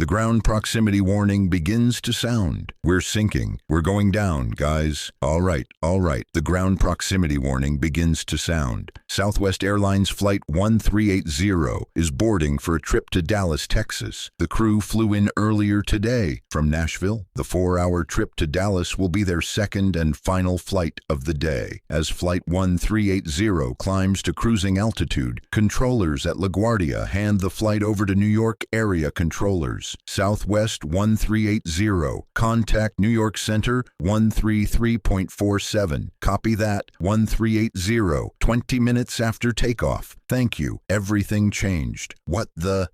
The ground proximity warning begins to sound. We're sinking. We're going down, guys. All right. The ground proximity warning begins to sound. Southwest Airlines Flight 1380 is boarding for a trip to Dallas, Texas. The crew flew in earlier today from Nashville. The 4-hour trip to Dallas will be their second and final flight of the day. As Flight 1380 climbs to cruising altitude, controllers at LaGuardia hand the flight over to New York area controllers. Southwest 1380, contact New York Center 133.47. Copy that, 1380, 20 minutes after takeoff. Thank you. Everything changed.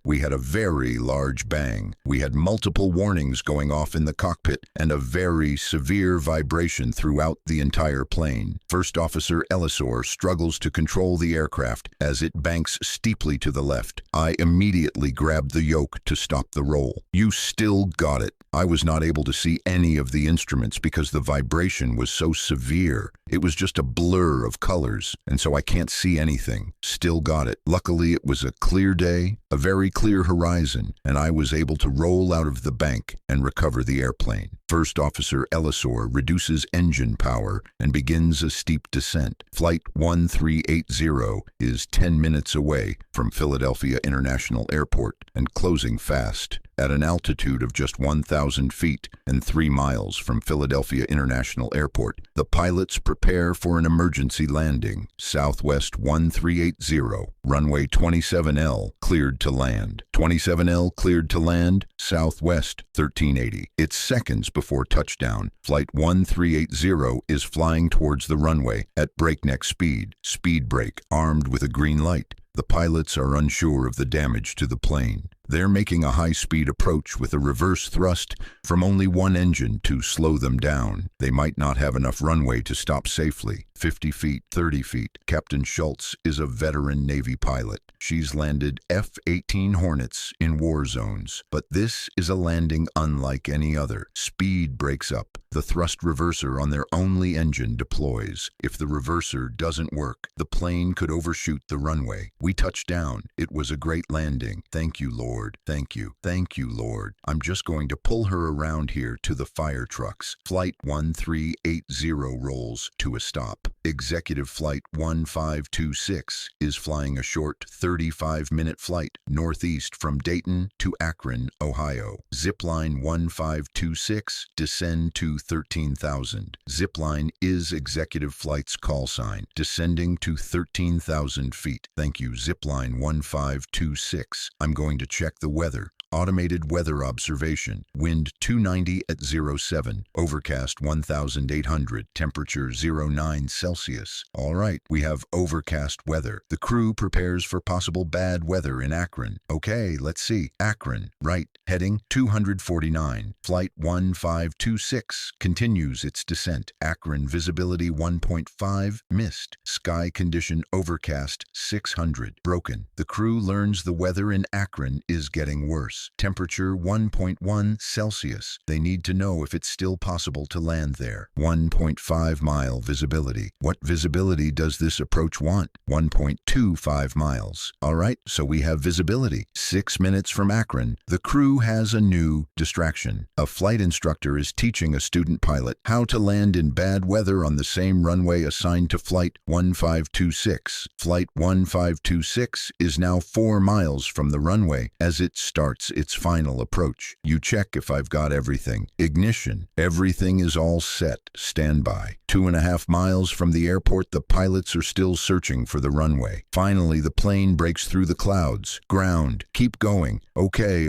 We had a very large bang. We had multiple warnings going off in the cockpit and a very severe vibration throughout the entire plane. First Officer Ellisor struggles to control the aircraft as it banks steeply to the left. I immediately grabbed the yoke to stop the roll. You still got it. I was not able to see any of the instruments because the vibration was so severe. It was just a blur of colors, and so I can't see anything. Still got it. Luckily, it was a clear day, a very clear horizon, and I was able to roll out of the bank and recover the airplane. First Officer Ellisor reduces engine power and begins a steep descent. Flight 1380 is 10 minutes away from Philadelphia International Airport and closing fast. At an altitude of just 1,000 feet and 3 miles from Philadelphia International Airport, the pilots prepare for an emergency landing. Southwest 1380, runway 27L, cleared to land. 27L cleared to land, Southwest 1380. It's seconds before touchdown. Flight 1380 is flying towards the runway at breakneck speed. Speed brake, armed with a green light. The pilots are unsure of the damage to the plane. They're making a high-speed approach with a reverse thrust from only one engine to slow them down. They might not have enough runway to stop safely. 50 feet, 30 feet. Captain Schultz is a veteran Navy pilot. She's landed F-18 Hornets in war zones. But this is a landing unlike any other. Speed breaks up. The thrust reverser on their only engine deploys. If the reverser doesn't work, the plane could overshoot the runway. We touched down. It was a great landing. Thank you, Lord. Thank you. Thank you, Lord. I'm just going to pull her around here to the fire trucks. Flight 1380 rolls to a stop. Executive Flight 1526 is flying a short 35-minute flight northeast from Dayton to Akron, Ohio. Zipline 1526, descend to 13,000. Zipline is Executive Flight's call sign, descending to 13,000 feet. Thank you, Zipline 1526. I'm going to check the weather. Automated weather observation. Wind 290 at 07. Overcast 1,800. Temperature 09 Celsius. All right, we have overcast weather. The crew prepares for possible bad weather in Akron. Okay, let's see. Akron, right. Heading 249. Flight 1526 continues its descent. Akron visibility 1.5. Mist. Sky condition overcast 600. Broken. The crew learns the weather in Akron is getting worse. Temperature 1.1 Celsius. They need to know if it's still possible to land there. 1.5 mile visibility. What visibility does this approach want? 1.25 miles. All right, so we have visibility. 6 minutes from Akron, the crew has a new distraction. A flight instructor is teaching a student pilot how to land in bad weather on the same runway assigned to Flight 1526. Flight 1526 is now 4 miles from the runway as it starts its final approach. You check if I've got everything. Ignition. Everything is all set. Standby. 2.5 miles from the airport, the pilots are still searching for the runway. Finally, the plane breaks through the clouds. Ground. Keep going. Okay.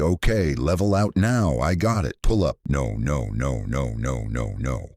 Level out now. I got it. Pull up. No.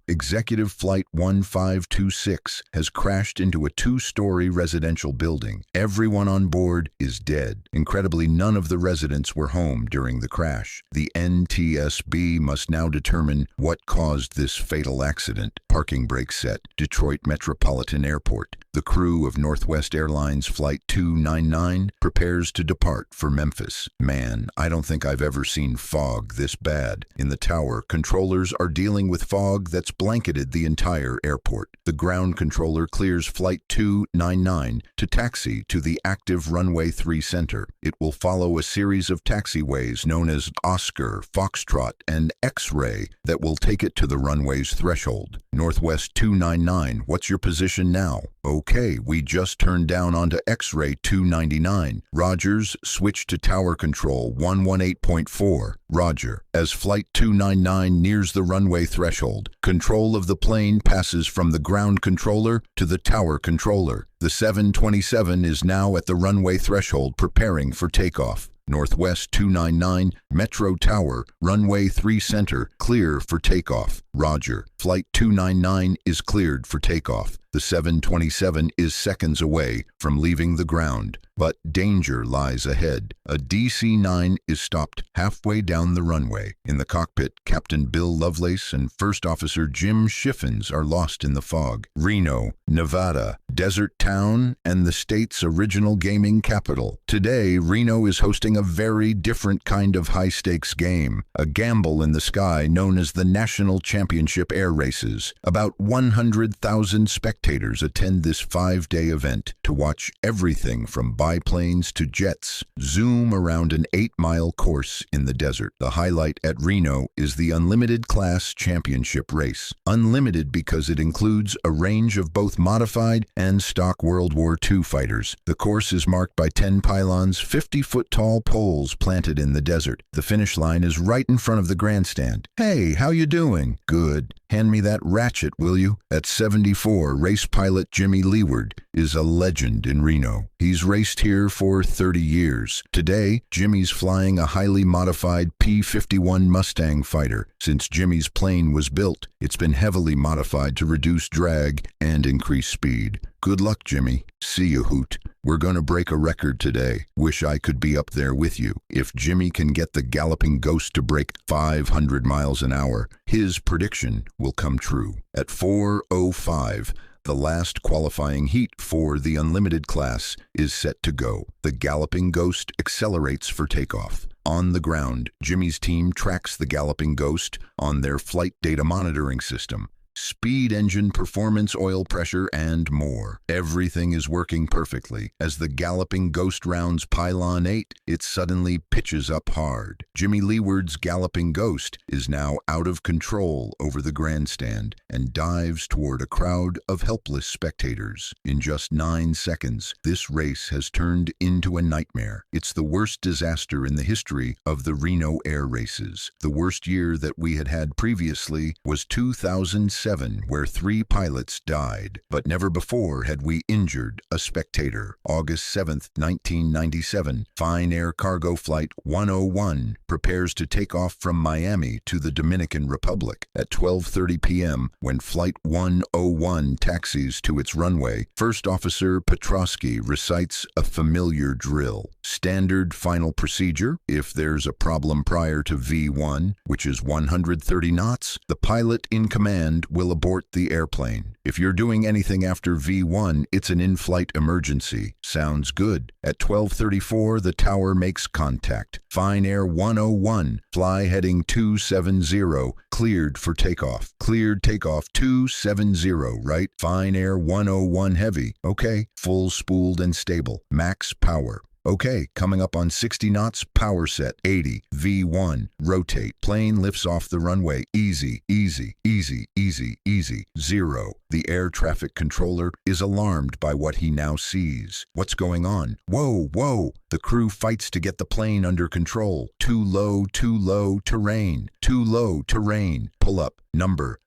Executive Flight 1526 has crashed into a 2-story residential building. Everyone on board is dead. Incredibly, none of the residents were home during the crash. The NTSB must now determine what caused this fatal accident. Parking brake set, Detroit Metropolitan Airport. The crew of Northwest Airlines Flight 299 prepares to depart for Memphis. Man, I don't think I've ever seen fog this bad. In the tower, controllers are dealing with fog that's blanketed the entire airport. The ground controller clears Flight 299 to taxi to the active Runway 3 center. It will follow a series of taxiways known as Oscar, Foxtrot, and X-Ray that will take it to the runway's threshold. Northwest 299, what's your position now? Okay, we just turned down onto X-Ray 299. Rogers, switch to tower control 118.4. Roger. As Flight 299 nears the runway threshold, control of the plane passes from the ground controller to the tower controller. The 727 is now at the runway threshold preparing for takeoff. Northwest 299, Metro Tower, Runway 3 Center, clear for takeoff. Roger. Flight 299 is cleared for takeoff. The 727 is seconds away from leaving the ground, but danger lies ahead. A DC-9 is stopped halfway down the runway. In the cockpit, Captain Bill Lovelace and First Officer Jim Shiffens are lost in the fog. Reno, Nevada, desert town and the state's original gaming capital. Today, Reno is hosting a very different kind of high-stakes game, a gamble in the sky known as the National Championship Air Races. About 100,000 spectators attend this 5-day event to watch everything from biplanes to jets zoom around an 8-mile course in the desert. The highlight at Reno is the Unlimited Class Championship race. Unlimited because it includes a range of both modified and stock World War II fighters. The course is marked by 10 pylons, 50-foot-tall poles planted in the desert. The finish line is right in front of the grandstand. Hey, how you doing? Good. Hand me that ratchet, will you? At 74, race pilot Jimmy Leeward is a legend in Reno. He's raced here for 30 years. Today, Jimmy's flying a highly modified P-51 Mustang fighter. Since Jimmy's plane was built, it's been heavily modified to reduce drag and increase speed. Good luck, Jimmy. See you, Hoot. We're gonna break a record today. Wish I could be up there with you. If Jimmy can get the Galloping Ghost to break 500 miles an hour, his prediction will come true. At 4:05, the last qualifying heat for the Unlimited class is set to go. The Galloping Ghost accelerates for takeoff. On the ground, Jimmy's team tracks the Galloping Ghost on their flight data monitoring system. Speed, engine performance, oil pressure, and more. Everything is working perfectly. As the Galloping Ghost rounds Pylon 8, it suddenly pitches up hard. Jimmy Leeward's Galloping Ghost is now out of control over the grandstand and dives toward a crowd of helpless spectators. In just 9 seconds, this race has turned into a nightmare. It's the worst disaster in the history of the Reno Air Races. The worst year that we had previously was 2007, where 3 pilots died, but never before had we injured a spectator. August 7th, 1997, Fine Air Cargo Flight 101 prepares to take off from Miami to the Dominican Republic. At 12:30 p.m., when Flight 101 taxis to its runway, First Officer Petrosky recites a familiar drill. Standard final procedure: if there's a problem prior to V1, which is 130 knots, the pilot in command will abort the airplane. If you're doing anything after V1, it's an in-flight emergency. Sounds good. At 12:34, the tower makes contact. Fine Air 101, fly heading 270, cleared for takeoff. Cleared takeoff 270, right? Fine Air 101 heavy. Okay, full spooled and stable. Max power. Okay, coming up on 60 knots, power set, 80, V1, rotate, plane lifts off the runway, easy, easy, easy, easy, easy, 0. The air traffic controller is alarmed by what he now sees. What's going on? Whoa, whoa! The crew fights to get the plane under control. Too low, terrain. Too low, terrain. Pull up. Number,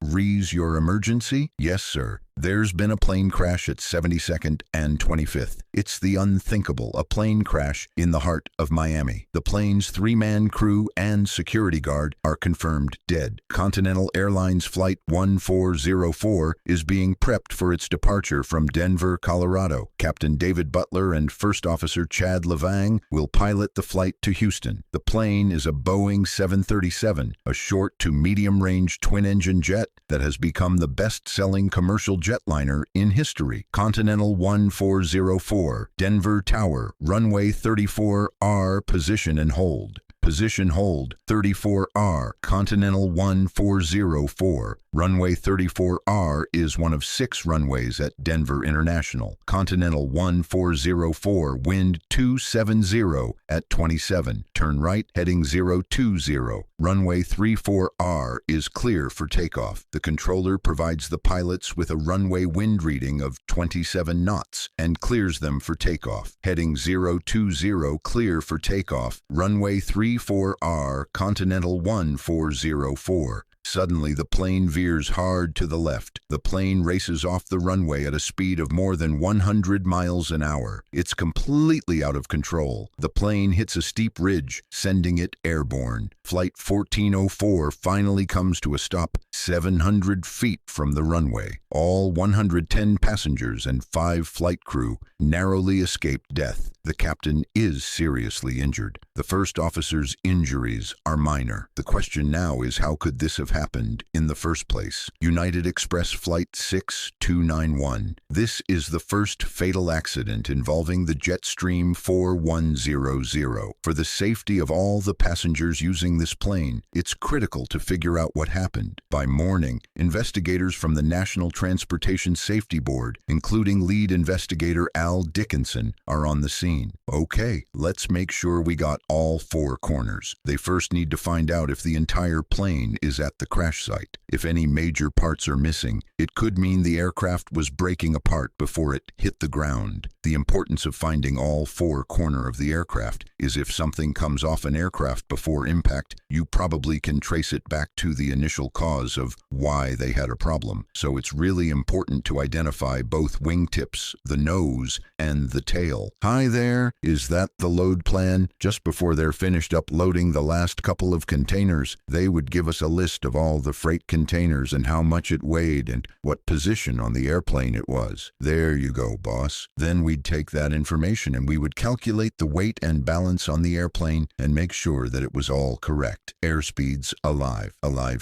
rees your emergency? Yes, sir. There's been a plane crash at 72nd and 25th. It's the unthinkable, a plane crash in the heart of Miami. The plane's 3-man crew and security guard are confirmed dead. Continental Airlines Flight 1404 is being prepped for its departure from Denver, Colorado. Captain David Butler and First Officer Chad Levang, will pilot the flight to Houston. The plane is a Boeing 737, a short to medium-range twin-engine jet that has become the best-selling commercial jetliner in history. Continental 1404, Denver Tower, runway 34R, position and hold. Position hold, 34R, Continental 1404. Runway 34R is one of 6 runways at Denver International. Continental 1404, wind 270 at 27. Turn right, heading 020. Runway 34R is clear for takeoff. The controller provides the pilots with a runway wind reading of 27 knots and clears them for takeoff. Heading 020, clear for takeoff. Runway 34R, Continental 1404. Suddenly, the plane veers hard to the left. The plane races off the runway at a speed of more than 100 miles an hour. It's completely out of control. The plane hits a steep ridge, sending it airborne. Flight 1404 finally comes to a stop 700 feet from the runway. All 110 passengers and 5 flight crew narrowly escaped death. The captain is seriously injured. The first officer's injuries are minor. The question now is, how could this have happened in the first place? United Express Flight 6291. This is the first fatal accident involving the Jetstream 4100. For the safety of all the passengers using this plane, it's critical to figure out what happened. By morning, investigators from the National Transportation Safety Board, including lead investigator Al Dickinson, are on the scene. Okay, let's make sure we got all 4 corners. They first need to find out if the entire plane is at the crash site. If any major parts are missing, it could mean the aircraft was breaking apart before it hit the ground. The importance of finding all 4 corners of the aircraft is if something comes off an aircraft before impact, you probably can trace it back to the initial cause of why they had a problem. So it's really important to identify both wingtips, the nose, and the tail. Hi there, is that the load plan? Just before they're finished uploading the last couple of containers, they would give us a list of all the freight containers and how much it weighed and what position on the airplane it was. There you go, boss. Then we'd take that information and we would calculate the weight and balance on the airplane and make sure that it was all correct. Airspeeds alive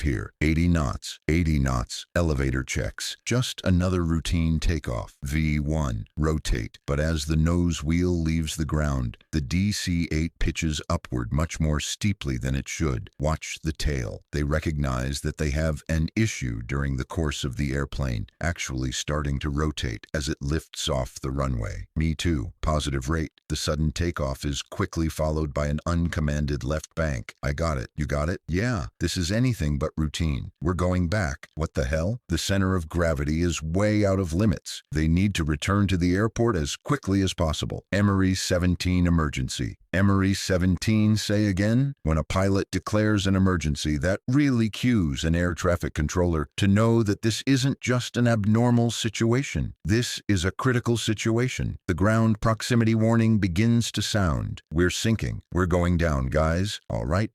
here. 80 knots, 80 knots, elevator checks. Just another routine takeoff. V1, rotate. But as the nose wheel leaves the ground, the DC-8 pitches upward much more steeply than it should. Watch the tail. They recognize that they have an issue during the course of the airplane, actually starting to rotate as it lifts off the runway. Me too. Positive rate. The sudden takeoff is quickly followed by an uncommanded left bank. I got it. You got it? Yeah. This is anything but routine. We're going back. What the hell? The center of gravity is way out of limits. They need to return to the airport as quickly as possible. Emery 17 emergency. Emery 17, say again? When a pilot declares an emergency, that really cues an air traffic controller to know that this isn't just an abnormal situation. This is a critical situation. The ground proximity warning begins to sound. We're sinking. We're going down, guys. All right.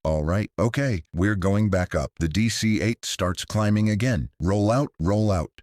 Okay, we're going back up. The DC-8 starts climbing again. Roll out.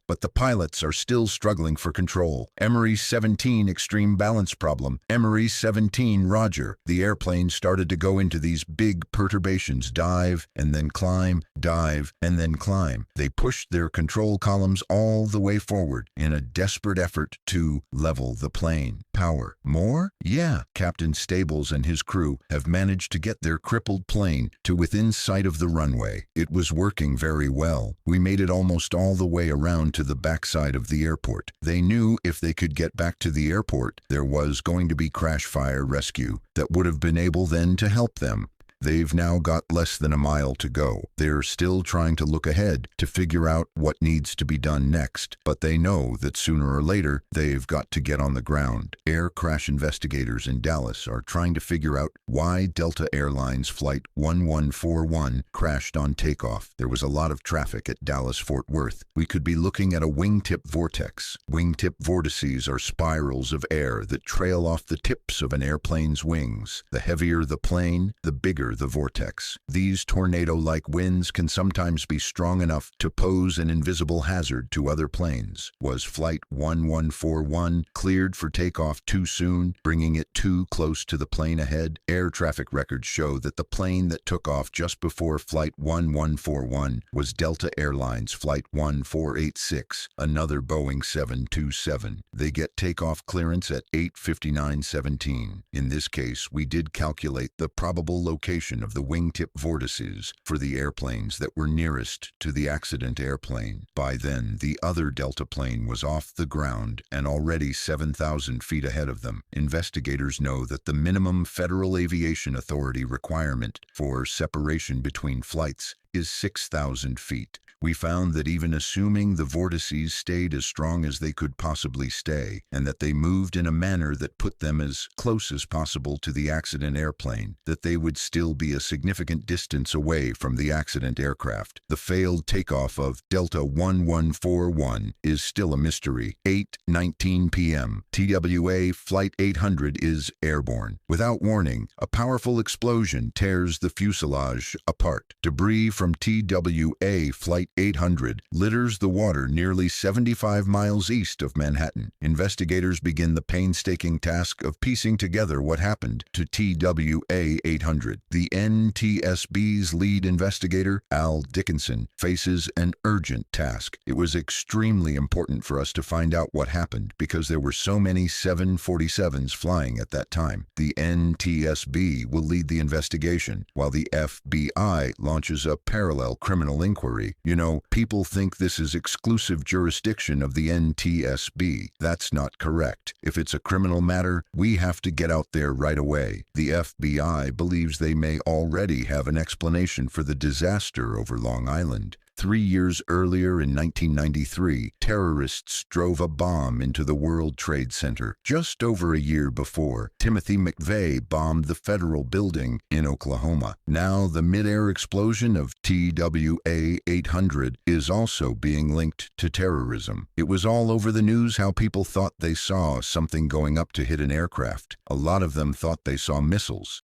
But the pilots are still struggling for control. Emery 17, extreme balance problem. Emery 17, roger. The airplane started to go into these big perturbations. Dive and then climb, dive and then climb. They pushed their control columns all the way forward in a desperate effort to level the plane. Power. More? Yeah. Captain Stables and his crew have managed to get their crippled plane to within sight of the runway. It was working very well. We made it almost all the way around to the backside of the airport. They knew if they could get back to the airport, there was going to be crash fire rescue that would have been able then to help them. They've now got less than a mile to go. They're still trying to look ahead to figure out what needs to be done next, but they know that sooner or later they've got to get on the ground. Air crash investigators in Dallas are trying to figure out why Delta Airlines Flight 1141 crashed on takeoff. There was a lot of traffic at Dallas-Fort Worth. We could be looking at a wingtip vortex. Wingtip vortices are spirals of air that trail off the tips of an airplane's wings. The heavier the plane, the bigger enter the vortex. These tornado-like winds can sometimes be strong enough to pose an invisible hazard to other planes. Was Flight 1141 cleared for takeoff too soon, bringing it too close to the plane ahead? Air traffic records show that the plane that took off just before Flight 1141 was Delta Airlines Flight 1486, another Boeing 727. They get takeoff clearance at 8:59:17. In this case, we did calculate the probable location of the wingtip vortices for the airplanes that were nearest to the accident airplane. By then, the other Delta plane was off the ground and already 7,000 feet ahead of them. Investigators know that the minimum Federal Aviation Authority requirement for separation between flights is 6,000 feet. We found that even assuming the vortices stayed as strong as they could possibly stay, and that they moved in a manner that put them as close as possible to the accident airplane, that they would still be a significant distance away from the accident aircraft. The failed takeoff of Delta 1141 is still a mystery. 8:19 p.m. TWA Flight 800 is airborne. Without warning, a powerful explosion tears the fuselage apart. Debris from TWA Flight 800 litters the water nearly 75 miles east of Manhattan. Investigators begin the painstaking task of piecing together what happened to TWA 800. The NTSB's lead investigator, Al Dickinson, faces an urgent task. It was extremely important for us to find out what happened because there were so many 747s flying at that time. The NTSB will lead the investigation, while the FBI launches a parallel criminal inquiry. You know, people think this is exclusive jurisdiction of the NTSB. That's not correct. If it's a criminal matter, we have to get out there right away. The FBI believes they may already have an explanation for the disaster over Long Island. 3 years earlier, in 1993, terrorists drove a bomb into the World Trade Center. Just over a year before, Timothy McVeigh bombed the Federal Building in Oklahoma. Now, the mid-air explosion of TWA 800 is also being linked to terrorism. It was all over the news how people thought they saw something going up to hit an aircraft. A lot of them thought they saw missiles.